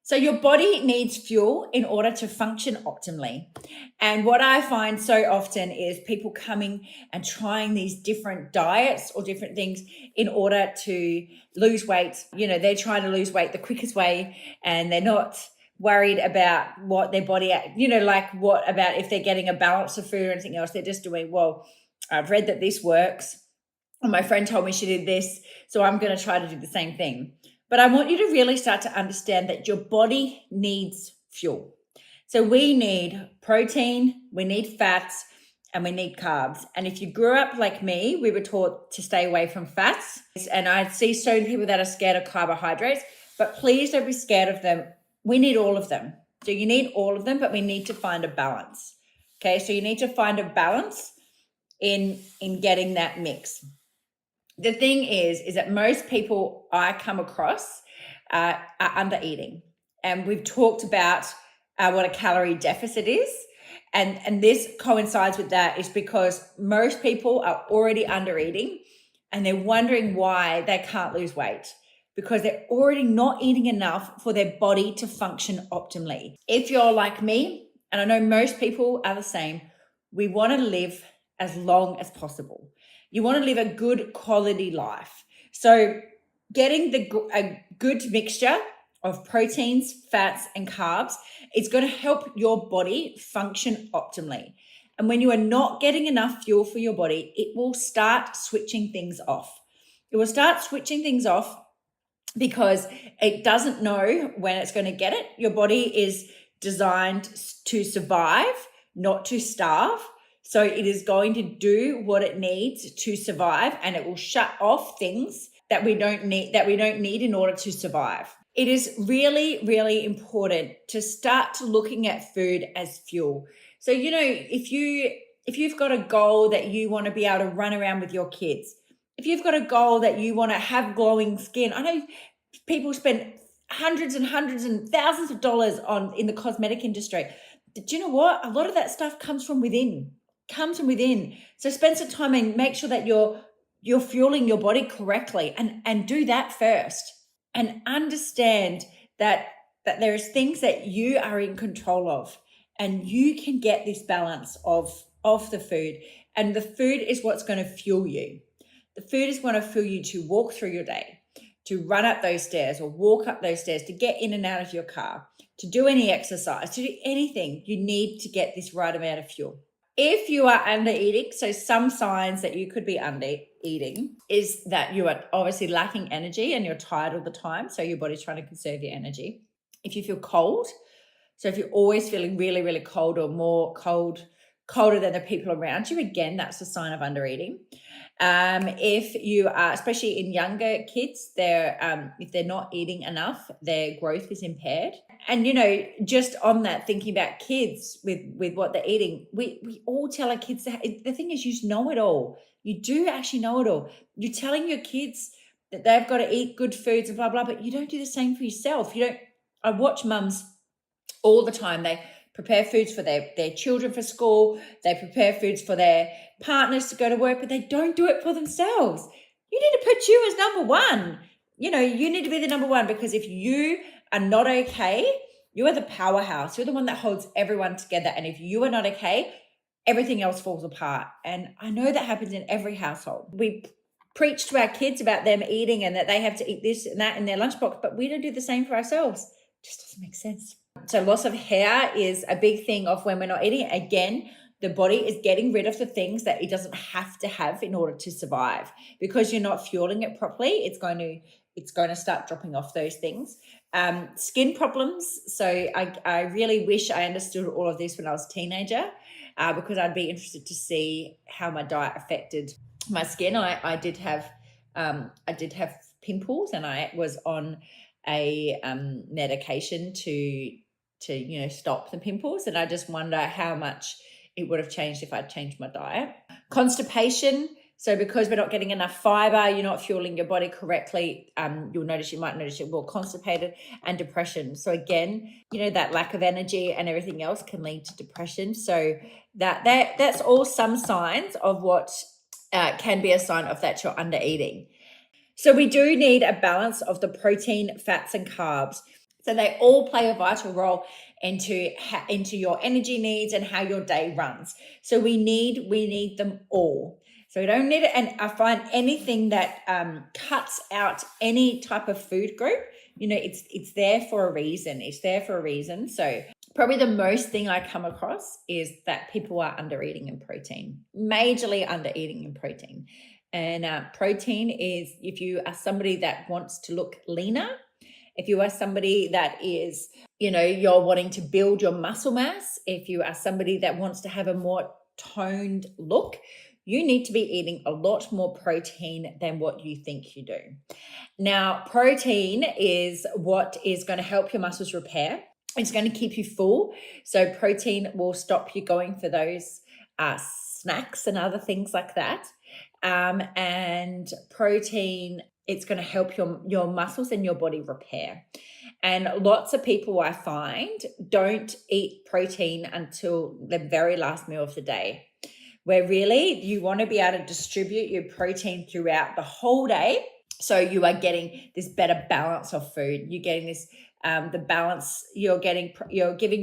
So your body needs fuel in order to function optimally. And what I find so often is people coming and trying these different diets or different things in order to lose weight. They're trying to lose weight the quickest way, and they're not worried about what their body, like what about if they're getting a balance of food or anything else. They're just doing, well, I've read that this works, or my friend told me she did this, so I'm going to try to do the same thing. But I want you to really start to understand that your body needs fuel. So we need protein, we need fats, and we need carbs. And if you grew up like me, we were taught to stay away from fats. And I see so many people that are scared of carbohydrates, but please don't be scared of them. We need all of them. So you need all of them, but we need to find a balance. Okay, so you need to find a balance in getting that mix. The thing is that most people I come across are under eating. And we've talked about what a calorie deficit is. And this coincides with that is because most people are already under eating and they're wondering why they can't lose weight, because they're already not eating enough for their body to function optimally. If you're like me, and I know most people are the same, we want to live as long as possible. You want to live a good quality life. So getting a good mixture of proteins, fats, and carbs is going to help your body function optimally. And when you are not getting enough fuel for your body, it will start switching things off. It will start switching things off because it doesn't know when it's going to get it. Your body is designed to survive, not to starve. So it is going to do what it needs to survive, and it will shut off things that we don't need in order to survive. It is really, really important to start looking at food as fuel. So, if you've got a goal that you want to be able to run around with your kids, if you've got a goal that you want to have glowing skin, I know people spend hundreds and hundreds and thousands of dollars in the cosmetic industry. Do you know what? A lot of that stuff comes from within. So spend some time and make sure that you're fueling your body correctly, and do that first, and understand that there's things that you are in control of, and you can get this balance of the food, and the food is what's going to fuel you. The food is going to fuel you to walk through your day, to run up those stairs or walk up those stairs, to get in and out of your car, to do any exercise, to do anything. You need to get this right amount of fuel. If you are under eating, so some signs that you could be under eating is that you are obviously lacking energy and you're tired all the time. So your body's trying to conserve your energy. If you feel cold, so if you're always feeling really, really cold or more colder than the people around you, again, that's a sign of under eating. If you are, especially in younger kids, if they're not eating enough, their growth is impaired. And, just on that, thinking about kids with what they're eating, we all tell our kids that. The thing is, you know it all. You do actually know it all. You're telling your kids that they've got to eat good foods and blah, blah, but you don't do the same for yourself. I watch mums all the time. They prepare foods for their children for school. They prepare foods for their partners to go to work, but they don't do it for themselves. You need to put you as number one. You need to be the number one, because if you are not okay, you are the powerhouse. You're the one that holds everyone together. And if you are not okay, everything else falls apart. And I know that happens in every household. We preach to our kids about them eating and that they have to eat this and that in their lunchbox, but we don't do the same for ourselves. It just doesn't make sense. So loss of hair is a big thing of when we're not eating. Again, the body is getting rid of the things that it doesn't have to have in order to survive. Because you're not fueling it properly, it's going to start dropping off those things. Skin problems. So I really wish I understood all of this when I was a teenager, because I'd be interested to see how my diet affected my skin. I did have pimples, and I was on a medication to stop the pimples, and I just wonder how much it would have changed if I'd changed my diet. Constipation. So because we're not getting enough fiber, you're not fueling your body correctly, you might notice you're more constipated. And depression. So again, that lack of energy and everything else can lead to depression. So that's all some signs of what can be a sign of that you're under eating. So we do need a balance of the protein, fats, and carbs. So they all play a vital role into your energy needs and how your day runs. So we need them all. So we don't need it. And I find anything that cuts out any type of food group, it's there for a reason. It's there for a reason. So probably the most thing I come across is that people are under eating in protein, majorly under eating in protein. And protein is, if you are somebody that wants to look leaner, if you are somebody that is, you're wanting to build your muscle mass, if you are somebody that wants to have a more toned look, you need to be eating a lot more protein than what you think you do. Now, protein is what is going to help your muscles repair. It's going to keep you full. So protein will stop you going for those snacks and other things like that. And protein, it's going to help your muscles and your body repair. And lots of people, I find, don't eat protein until the very last meal of the day, where really you want to be able to distribute your protein throughout the whole day. So you are getting this better balance of food. You're getting this, the balance, you're giving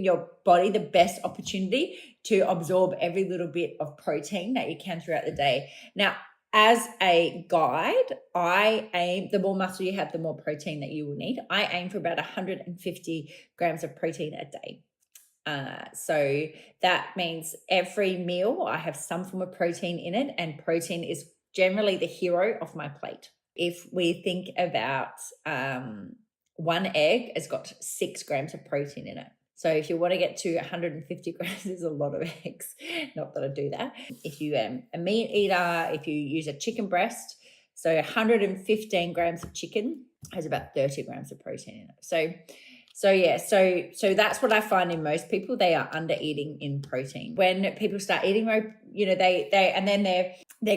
your body the best opportunity to absorb every little bit of protein that you can throughout the day. Now, as a guide, I aim, the more muscle you have, the more protein that you will need. I aim for about 150 grams of protein a day. So that means every meal I have some form of protein in it, and protein is generally the hero of my plate. If we think about one egg, it's got 6 grams of protein in it. So if you want to get to 150 grams, there's a lot of eggs. Not that I do that. If you are a meat eater, if you use a chicken breast, so 115 grams of chicken has about 30 grams of protein in it. So that's what I find in most people. They are under eating in protein. When people start eating, they're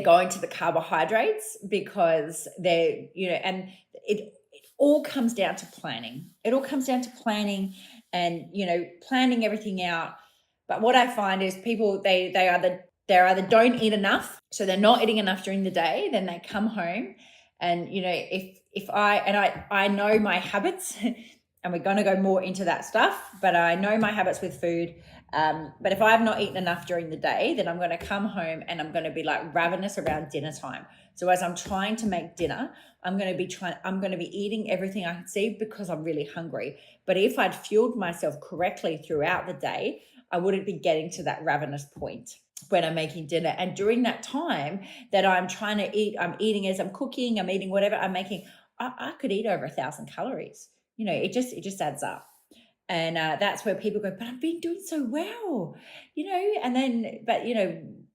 going to the carbohydrates because and it all comes down to planning. It all comes down to planning and, planning everything out. But what I find is people, they either don't eat enough, so they're not eating enough during the day, then they come home and, if I know my habits, and we're going to go more into that stuff, but I know my habits with food. But if I have not eaten enough during the day, then I'm going to come home and I'm going to be like ravenous around dinner time. So as I'm trying to make dinner, I'm going to be eating everything I can see because I'm really hungry. But if I'd fueled myself correctly throughout the day, I wouldn't be getting to that ravenous point when I'm making dinner. And during that time that I'm trying to eat, I'm eating as I'm cooking, I'm eating whatever I'm making, I could eat over 1,000 calories. It just adds up. And that's where people go, but I've been doing so well, and then, but,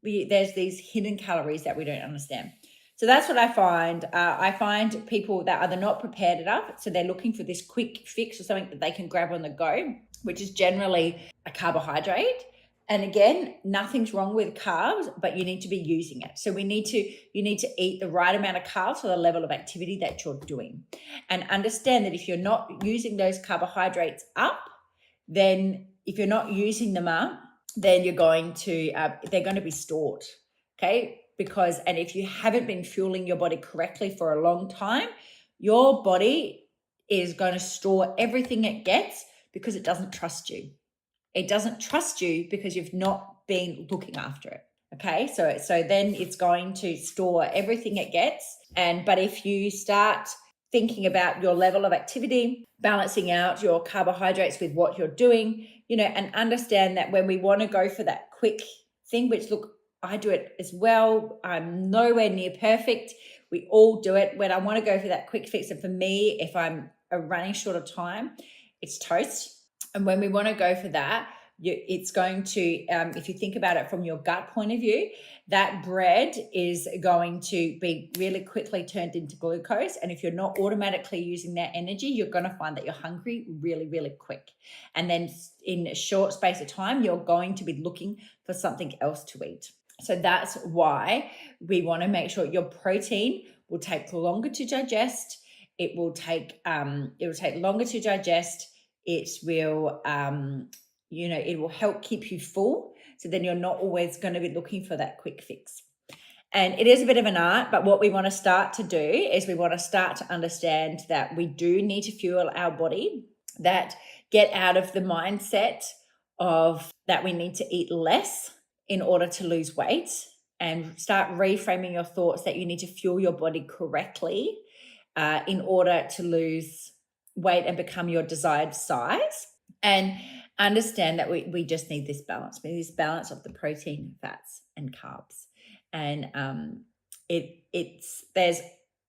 there's these hidden calories that we don't understand. So that's what I find. I find people that are either not prepared enough, so they're looking for this quick fix or something that they can grab on the go, which is generally a carbohydrate. And again, nothing's wrong with carbs, but you need to be using it. So you need to eat the right amount of carbs for the level of activity that you're doing. And understand that if you're not using those carbohydrates up, then if you're not using them up, then they're going to be stored. Okay? And if you haven't been fueling your body correctly for a long time, your body is going to store everything it gets because it doesn't trust you. It doesn't trust you because you've not been looking after it. Okay, so then it's going to store everything it gets. But if you start thinking about your level of activity, balancing out your carbohydrates with what you're doing, and understand that when we want to go for that quick thing, which look, I do it as well. I'm nowhere near perfect. We all do it. When I want to go for that quick fix, and for me, if I'm running short of time, it's toast. And when we want to go for that, it's going to, if you think about it from your gut point of view, that bread is going to be really quickly turned into glucose. And if you're not automatically using that energy, you're going to find that you're hungry really, really quick. And then in a short space of time, you're going to be looking for something else to eat. So that's why we want to make sure your protein will take longer to digest. It will take longer to digest. It will, it will help keep you full. So then you're not always going to be looking for that quick fix. And it is a bit of an art, but what we want to start to do is we want to start to understand that we do need to fuel our body. that get out of the mindset of that we need to eat less in order to lose weight, and start reframing your thoughts that you need to fuel your body correctly in order to lose weight and become your desired size. And understand that we just need this balance. We need this balance of the protein, fats, and carbs. And it's there's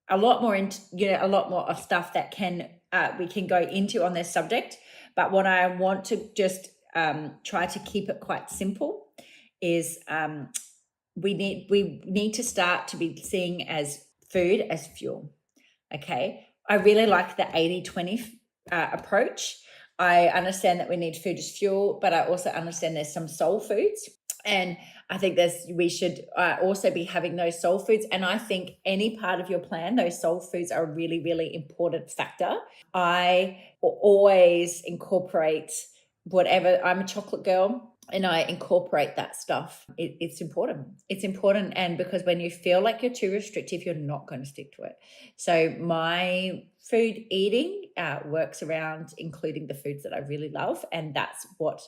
a lot more a lot more of stuff that can we can go into on this subject. But what I want to just try to keep it quite simple is we need to start to be seeing as food as fuel. Okay, I really like the 80-20 approach. I understand that we need food as fuel, but I also understand there's some soul foods. And I think we should also be having those soul foods. And I think any part of your plan, those soul foods are a really, really important factor. I always incorporate whatever. I'm a chocolate girl, and I incorporate that stuff. It's important. It's important. And because when you feel like you're too restrictive, you're not going to stick to it. So my food eating works around including the foods that I really love. And that's what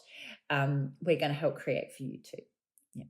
we're going to help create for you too. Yeah.